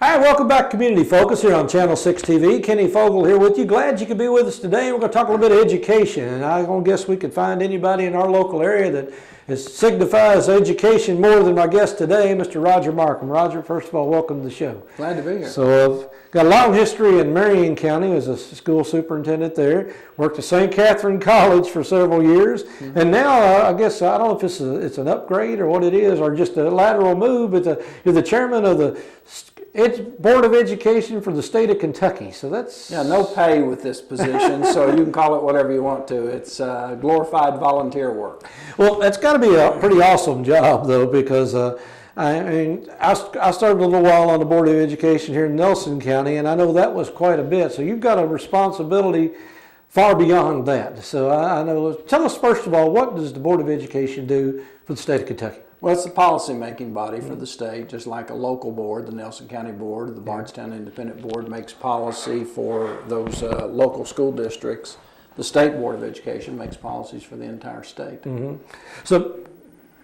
Hi, welcome back to Community Focus here on Channel 6 TV. Kenny Fogel here with you. Glad you could be with us today. We're going to talk a little bit of education, and I don't guess we could find anybody in our local area that signifies education more than my guest today, Mr. Roger Markham. Roger, first of all, welcome to the show. Glad to be here. So I've got a long history in Marion County as a school superintendent there. Worked at St. Catherine College for several years, and now I guess I don't know if it's an upgrade or what it is, or just a lateral move, but you're the chairman of the Board of Education for the state of Kentucky. So that's... Yeah, no pay with this position, so you can call it whatever you want to. It's glorified volunteer work. Well, that's got to be a pretty awesome job, though, because I started a little while on the Board of Education here in Nelson County, and I know that was quite a bit. So you've got a responsibility far beyond that. So I know. Tell us, first of all, what does the Board of Education do for the state of Kentucky? Well, it's the policy-making body for the state, just like a local board, the Nelson County Board, the Bardstown Independent Board makes policy for those local school districts. The State Board of Education makes policies for the entire state. So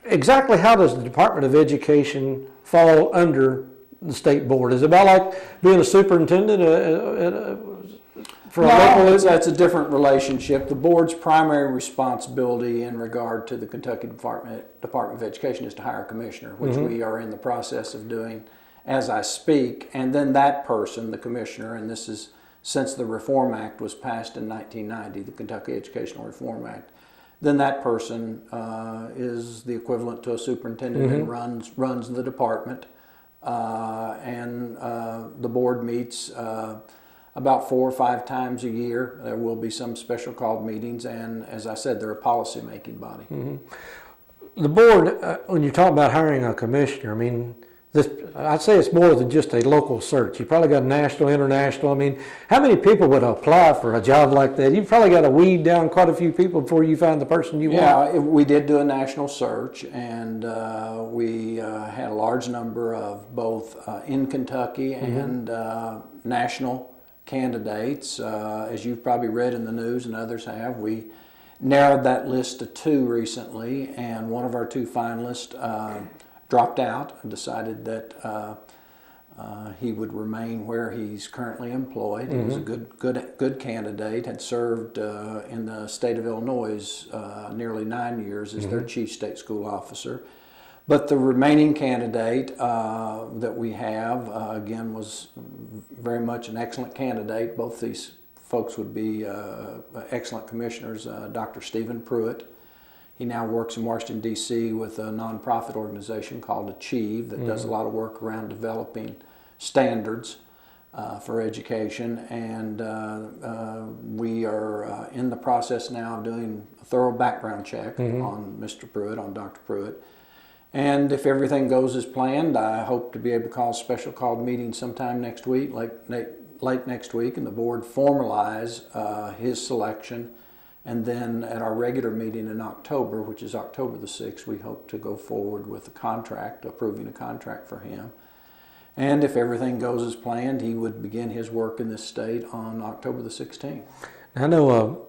exactly how does the Department of Education fall under the state board? Is it about like being a superintendent for a local? That's a different relationship. The board's primary responsibility in regard to the Kentucky Department of Education is to hire a commissioner, which we are in the process of doing as I speak. And then that person, the commissioner, and this is since the Reform Act was passed in 1990, the Kentucky Educational Reform Act, then that person is the equivalent to a superintendent and runs the department. And the board meets about 4 or 5 times a year. There will be some special called meetings, and as I said, they're a policy-making body. The board, when you talk about hiring a commissioner, I mean, I'd say it's more than just a local search. You probably got national, international. I mean, how many people would apply for a job like that? You've probably got to weed down quite a few people before you find the person you want. Yeah, we did do a national search, and we had a large number of both in Kentucky and national candidates. As you've probably read in the news and others have, we narrowed that list to 2 recently, and one of our 2 finalists dropped out and decided that he would remain where he's currently employed. He was a good candidate, had served in the state of Illinois nearly 9 years as their chief state school officer. But the remaining candidate that we have, again, was very much an excellent candidate. Both these folks would be excellent commissioners. Dr. Stephen Pruitt. He now works in Washington, D.C. with a nonprofit organization called Achieve that does a lot of work around developing standards for education. And we are in the process now of doing a thorough background check on Mr. Pruitt, on Dr. Pruitt. And if everything goes as planned, I hope to be able to call a special called meeting sometime next week, late next week, and the board formalize his selection. And then at our regular meeting in October, which is October the 6th, we hope to go forward with a contract, approving a contract for him. And if everything goes as planned, he would begin his work in this state on October the 16th. I know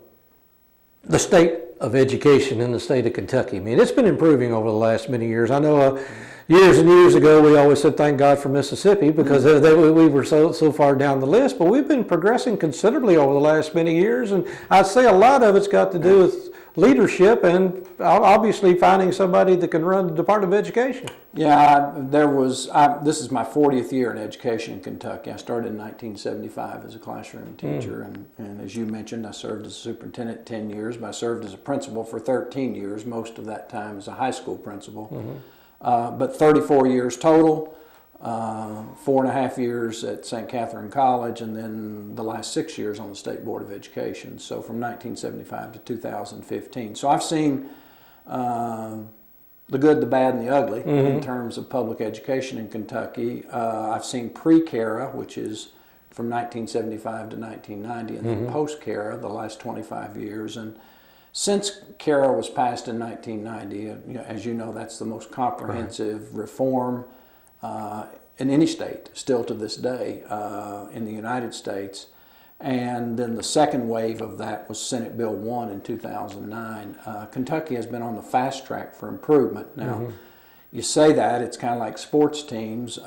the state of education in the state of Kentucky, I mean, it's been improving over the last many years. I know years and years ago we always said thank God for Mississippi because we were so far down the list, but we've been progressing considerably over the last many years, and I'd say a lot of it's got to do with leadership and obviously finding somebody that can run the Department of Education. Yeah, this is my 40th year in education in Kentucky. I started in 1975 as a classroom teacher, and as you mentioned, I served as a superintendent 10 years, but I served as a principal for 13 years, most of that time as a high school principal. But 34 years total, 4.5 years at St. Catherine College, and then the last 6 years on the State Board of Education, so from 1975 to 2015. So I've seen the good, the bad, and the ugly in terms of public education in Kentucky. I've seen pre-CARA, which is from 1975 to 1990, and then post-CARA, the last 25 years. And since CARA was passed in 1990, as you know, that's the most comprehensive reform in any state, still to this day, in the United States. And then the second wave of that was Senate Bill 1 in 2009. Kentucky has been on the fast track for improvement. Now, you say that, it's kind of like sports teams.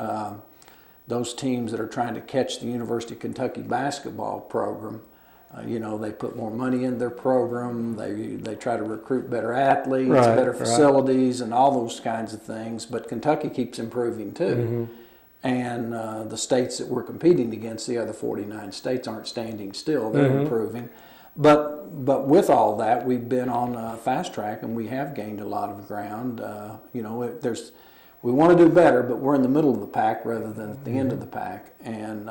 those teams that are trying to catch the University of Kentucky basketball program, they put more money in their program. They try to recruit better athletes, better facilities, and all those kinds of things. But Kentucky keeps improving too. And the states that we're competing against, the other 49 states, aren't standing still. They're improving. But with all that, we've been on a fast track, and we have gained a lot of ground. We want to do better, but we're in the middle of the pack rather than at the end of the pack. And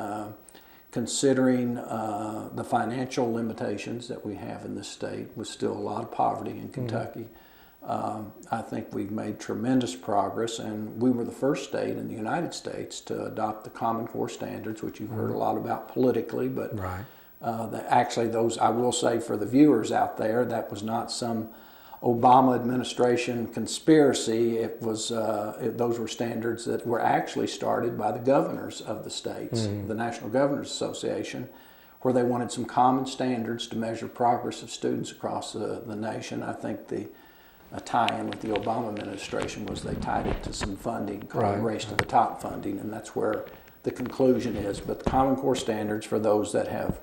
considering the financial limitations that we have in this state, with still a lot of poverty in Kentucky, I think we've made tremendous progress, and we were the first state in the United States to adopt the Common Core standards, which you've heard a lot about politically, but actually those, I will say for the viewers out there, that was not some Obama administration conspiracy. It was those were standards that were actually started by the governors of the states, the National Governors Association, where they wanted some common standards to measure progress of students across the nation. I think the tie-in with the Obama administration was they tied it to some funding called Race to the Top funding, and that's where the conclusion is. But the Common Core standards, for those that have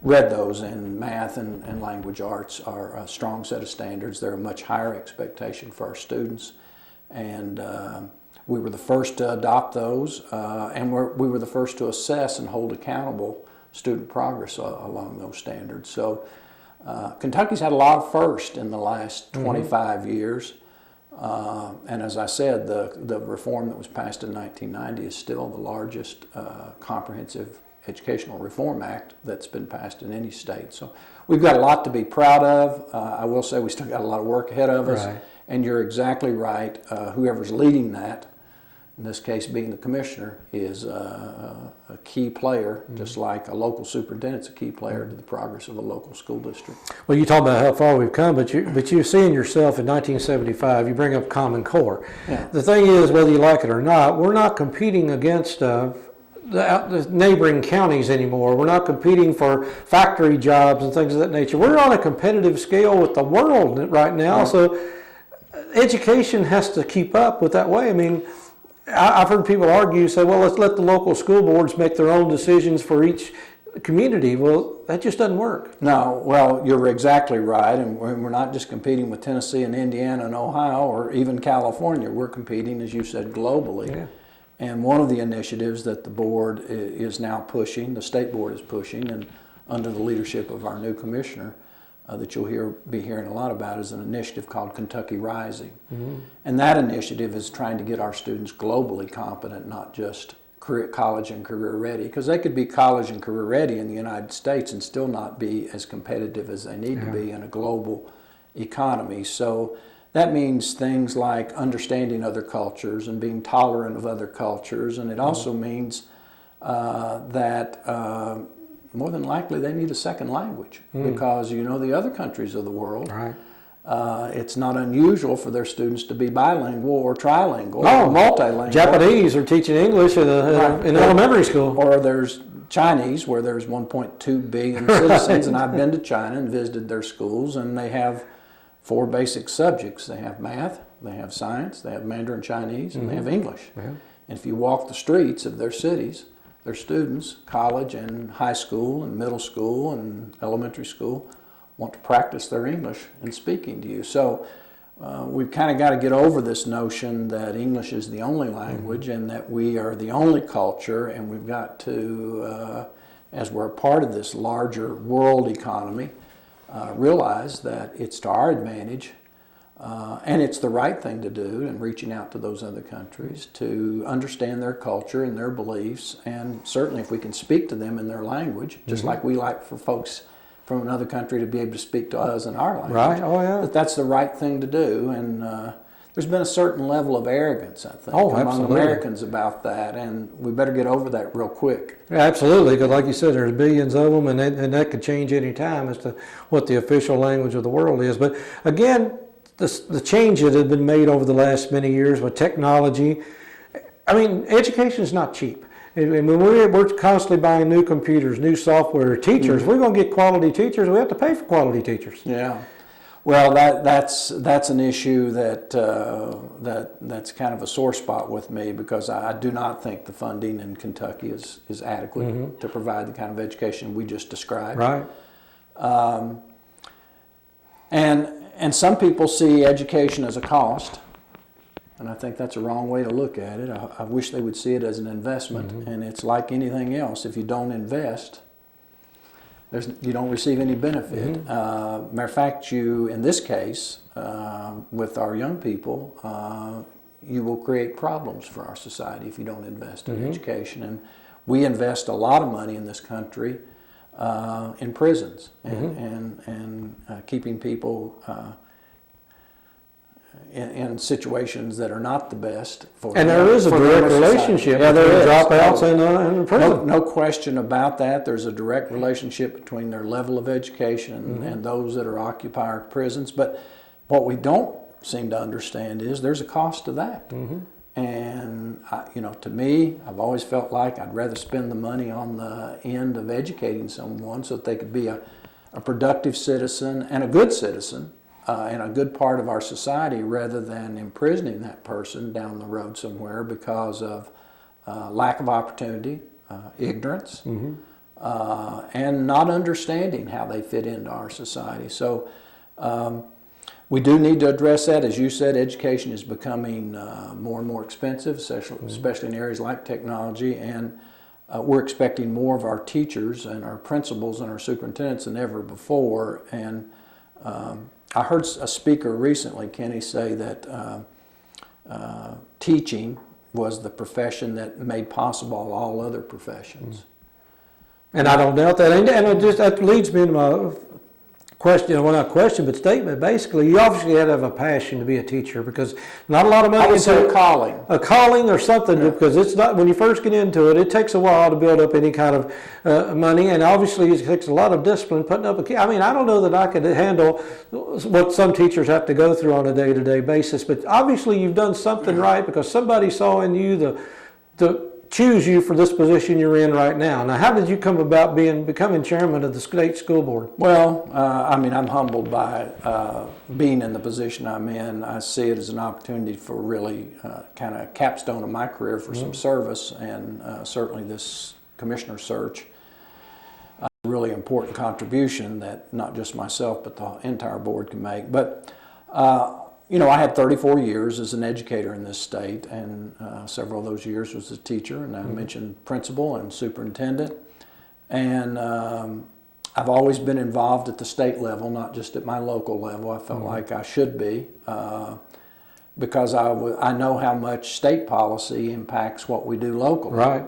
read those in math and language arts, are a strong set of standards. They're a much higher expectation for our students, and we were the first to adopt those, and we were the first to assess and hold accountable student progress along those standards. So Kentucky's had a lot of firsts in the last 25 years, and as I said, the reform that was passed in 1990 is still the largest comprehensive Educational Reform Act that's been passed in any state. So we've got a lot to be proud of. I will say we still got a lot of work ahead of us, and you're exactly right. Whoever's leading that, in this case being the commissioner, is a key player, just like a local superintendent's a key player to the progress of a local school district. Well, you talk about how far we've come, but you're seeing yourself in 1975, you bring up Common Core. Yeah. The thing is, whether you like it or not, we're not competing against the neighboring counties anymore. We're not competing for factory jobs and things of that nature. We're on a competitive scale with the world right now, so education has to keep up with that way. I mean, I've heard people argue, say, well, let's let the local school boards make their own decisions for each community. Well, that just doesn't work. No, well, you're exactly right, and we're not just competing with Tennessee and Indiana and Ohio or even California. We're competing, as you said, globally. Yeah. And one of the initiatives that the board is now pushing, the state board is pushing, and under the leadership of our new commissioner, that you'll be hearing a lot about, is an initiative called Kentucky Rising. And that initiative is trying to get our students globally competent, not just college and career ready, because they could be college and career ready in the United States and still not be as competitive as they need to be in a global economy. So that means things like understanding other cultures and being tolerant of other cultures, and it also means that more than likely they need a second language, because the other countries of the world, it's not unusual for their students to be bilingual or trilingual or multilingual. Japanese are teaching English in elementary school. Or there's Chinese, where there's 1.2 billion citizens, and I've been to China and visited their schools, and they have 4 basic subjects. They have math, they have science, they have Mandarin Chinese, and they have English. And if you walk the streets of their cities, their students, college and high school and middle school and elementary school, want to practice their English in speaking to you. So we've kind of got to get over this notion that English is the only language and that we are the only culture, and we've got to, as we're a part of this larger world economy, realize that it's to our advantage, and it's the right thing to do in reaching out to those other countries to understand their culture and their beliefs, and certainly if we can speak to them in their language, just like we like for folks from another country to be able to speak to us in our language. But that's the right thing to do, and there's been a certain level of arrogance, I think, among Americans about that, and we better get over that real quick. Yeah, absolutely, because like you said, there's billions of them, and that could change any time as to what the official language of the world is. But again, the change that has been made over the last many years with technology, I mean, education is not cheap. I mean, we're constantly buying new computers, new software, teachers. We're going to get quality teachers. We have to pay for quality teachers. Yeah. Well, that's an issue that's kind of a sore spot with me, because I do not think the funding in Kentucky is adequate to provide the kind of education we just described. Right. And some people see education as a cost, and I think that's a wrong way to look at it. I wish they would see it as an investment, and it's like anything else. If you don't invest, you don't receive any benefit. Matter of fact, in this case, with our young people, you will create problems for our society if you don't invest in education. And we invest a lot of money in this country in prisons and keeping people in situations that are not the best for And there is a direct relationship between dropouts and prison. No question about that. There's a direct relationship between their level of education and those that are occupying our prisons. But what we don't seem to understand is there's a cost to that. And to me, I've always felt like I'd rather spend the money on the end of educating someone so that they could be a productive citizen and a good citizen and a good part of our society, rather than imprisoning that person down the road somewhere because of lack of opportunity, ignorance, and not understanding how they fit into our society. So we do need to address that. As you said, education is becoming more and more expensive, especially in areas like technology, and we're expecting more of our teachers and our principals and our superintendents than ever before. And I heard a speaker recently, Kenny, say that teaching was the profession that made possible all other professions. And I don't doubt that. And that leads me to my question, well, not question, but statement. Basically, you obviously had to have a passion to be a teacher, because not a lot of money. I would say a calling. A calling or something, because it's not, when you first get into it, it takes a while to build up any kind of money, and obviously it takes a lot of discipline putting up I mean, I don't know that I could handle what some teachers have to go through on a day-to-day basis, but obviously you've done something right, because somebody saw in you the choose you for this position you're in right now. Now, how did you come about becoming chairman of the state school board? Well, I'm humbled by being in the position I'm in. I see it as an opportunity for really kind of capstone of my career for some service, and certainly this commissioner search, a really important contribution that not just myself but the entire board can make. But I had 34 years as an educator in this state, and several of those years was as a teacher, and I mentioned principal and superintendent. And I've always been involved at the state level, not just at my local level. I felt like I should be, because I know how much state policy impacts what we do locally. Right.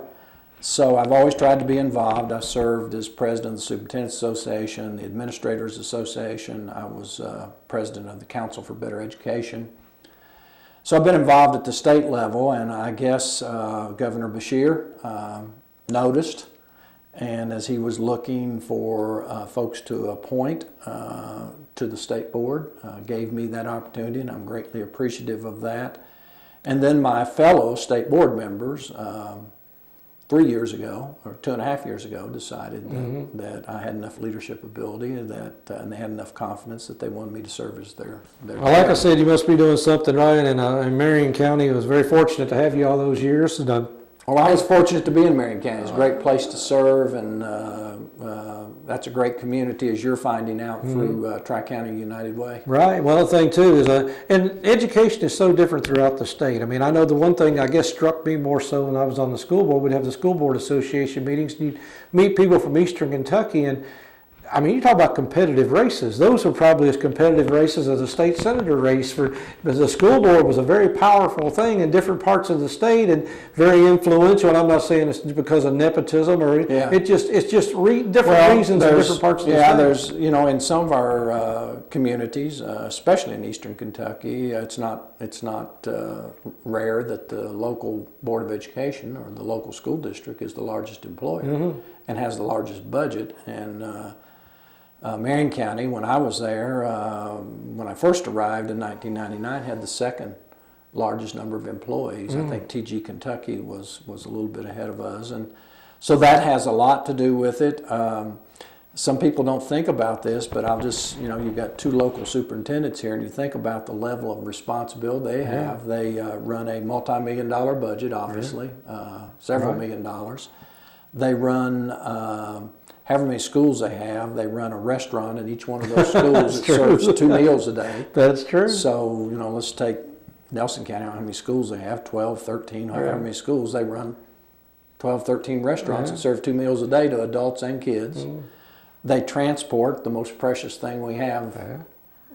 So I've always tried to be involved. I served as president of the Superintendent's Association, the Administrators Association. I was president of the Council for Better Education. So I've been involved at the state level, and I guess Governor Beshear noticed, and as he was looking for folks to appoint to the state board, gave me that opportunity, and I'm greatly appreciative of that. And then my fellow state board members, 3 years ago, or 2.5 years ago, decided that I had enough leadership ability, and they had enough confidence that they wanted me to serve as their Well, like I said, you must be doing something right, and Marion County was very fortunate to have you all those years. And well, I was fortunate to be in Marion County. It's a great place to serve, and that's a great community, as you're finding out through Tri-County United Way. Right. Well, the thing too is, and education is so different throughout the state. I mean, I know the one thing I guess struck me more so when I was on the school board, we'd have the school board association meetings, and you'd meet people from Eastern Kentucky, and I mean, you talk about competitive races. Those were probably as competitive races as a state senator race, because the school board was a very powerful thing in different parts of the state and very influential. And I'm not saying it's because of nepotism or it's just different reasons in different parts of the state. Yeah, there's in some of our communities, especially in Eastern Kentucky, it's not rare that the local board of education or the local school district is the largest employer and has the largest budget. And Marion County, when I was there, when I first arrived in 1999, had the second largest number of employees. I think TG Kentucky was a little bit ahead of us, and so that has a lot to do with it. some people don't think about this, but I'll just, you've got 2 local superintendents here, and you think about the level of responsibility they have. They run a multi-million-dollar budget, obviously, several million dollars. They run however many schools they have. They run a restaurant in each one of those schools that serves 2 meals a day. That's true. So, let's take Nelson County, I don't know how many schools they have, 12, 13, however many schools. They run 12, 13 restaurants that serve 2 meals a day to adults and kids. They transport the most precious thing we have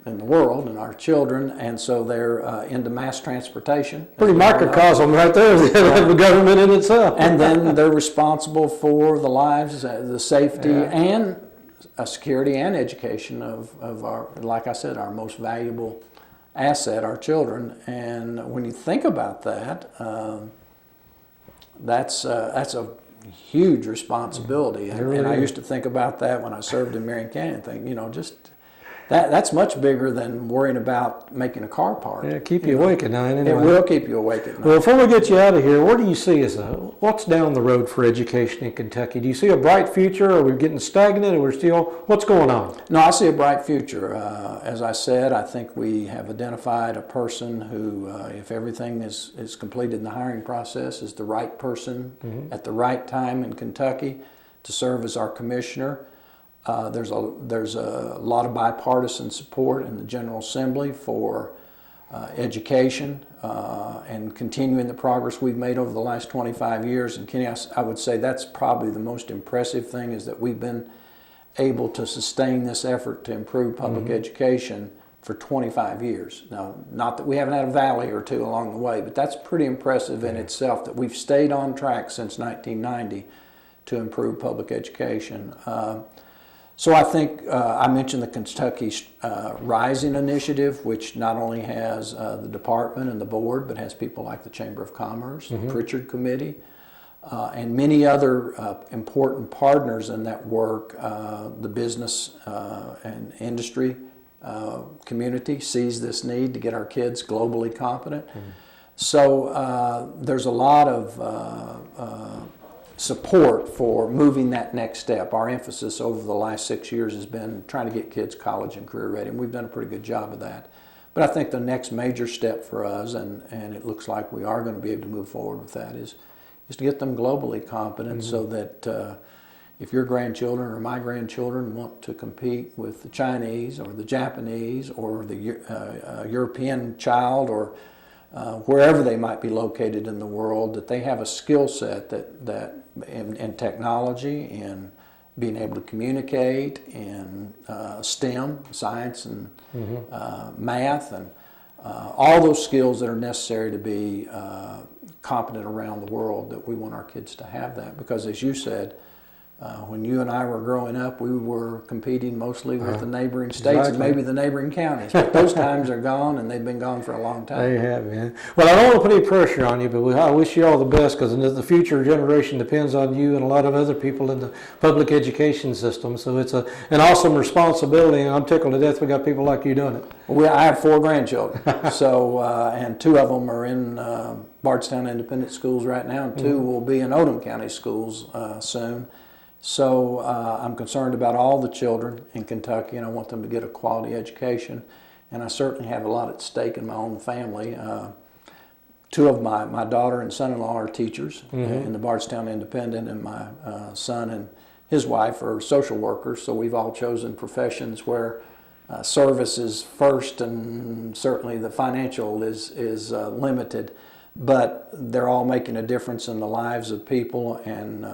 in the world, and our children, and so they're into mass transportation. Pretty microcosm right there of the government in itself. And then they're responsible for the lives, the safety, and security and education of our, like I said, our most valuable asset, our children. And when you think about that, that's a huge responsibility. And I used to think about that when I served in Marion County and think, just that's much bigger than worrying about making a car part. Yeah, keep you awake at night anyway. It will keep you awake at night. Well, before we get you out of here, where do you see what's down the road for education in Kentucky? Do you see a bright future? Are we getting stagnant? What's going on? No, I see a bright future. As I said, I think we have identified a person who, if everything is completed in the hiring process, is the right person at the right time in Kentucky to serve as our commissioner. There's a lot of bipartisan support in the General Assembly for education and continuing the progress we've made over the last 25 years. And Kenny, I would say that's probably the most impressive thing, is that we've been able to sustain this effort to improve public education for 25 years. Now, not that we haven't had a valley or 2 along the way, but that's pretty impressive in itself, that we've stayed on track since 1990 to improve public education. So I think I mentioned the Kentucky Rising Initiative, which not only has the department and the board, but has people like the Chamber of Commerce, the Pritchard Committee, and many other important partners in that work. The business and industry community sees this need to get our kids globally competent. So there's a lot of support for moving that next step. Our emphasis over the last 6 years has been trying to get kids college and career ready, and we've done a pretty good job of that. But I think the next major step for us, and it looks like we are going to be able to move forward with that, is to get them globally competent, so that if your grandchildren or my grandchildren want to compete with the Chinese or the Japanese or the European child, or wherever they might be located in the world, that they have a skill set that in technology, in being able to communicate, in STEM, science and math, and all those skills that are necessary to be competent around the world, that we want our kids to have that. Because as you said, when you and I were growing up, we were competing mostly with the neighboring states and maybe the neighboring counties. But those times are gone, and they've been gone for a long time. They have, man. Well, I don't want to put any pressure on you, but I wish you all the best, because the future generation depends on you and a lot of other people in the public education system. So it's an awesome responsibility, and I'm tickled to death we got people like you doing it. I have 4 grandchildren, so and 2 of them are in Bardstown Independent Schools right now, and 2 will be in Odom County Schools soon. So I'm concerned about all the children in Kentucky, and I want them to get a quality education. And I certainly have a lot at stake in my own family. 2 of my daughter and son-in-law are teachers in the Bardstown Independent, and my son and his wife are social workers. So we've all chosen professions where service is first, and certainly the financial is limited. But they're all making a difference in the lives of people, and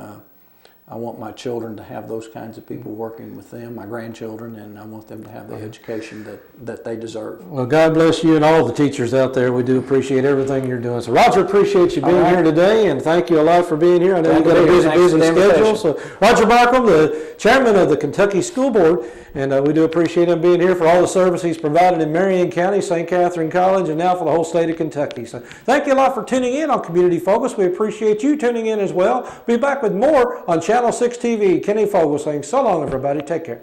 I want my children to have those kinds of people working with them, my grandchildren, and I want them to have the education that they deserve. Well, God bless you and all the teachers out there. We do appreciate everything you're doing. So, Roger, appreciate you being here today, and thank you a lot for being here. I know you've got a busy schedule. So, Roger Barkam, the chairman of the Kentucky School Board, and we do appreciate him being here for all the service he's provided in Marion County, St. Catherine College, and now for the whole state of Kentucky. So, thank you a lot for tuning in on Community Focus. We appreciate you tuning in as well. Be back with more on Channel 6 TV. Kenny Fogle saying so long, everybody. Take care.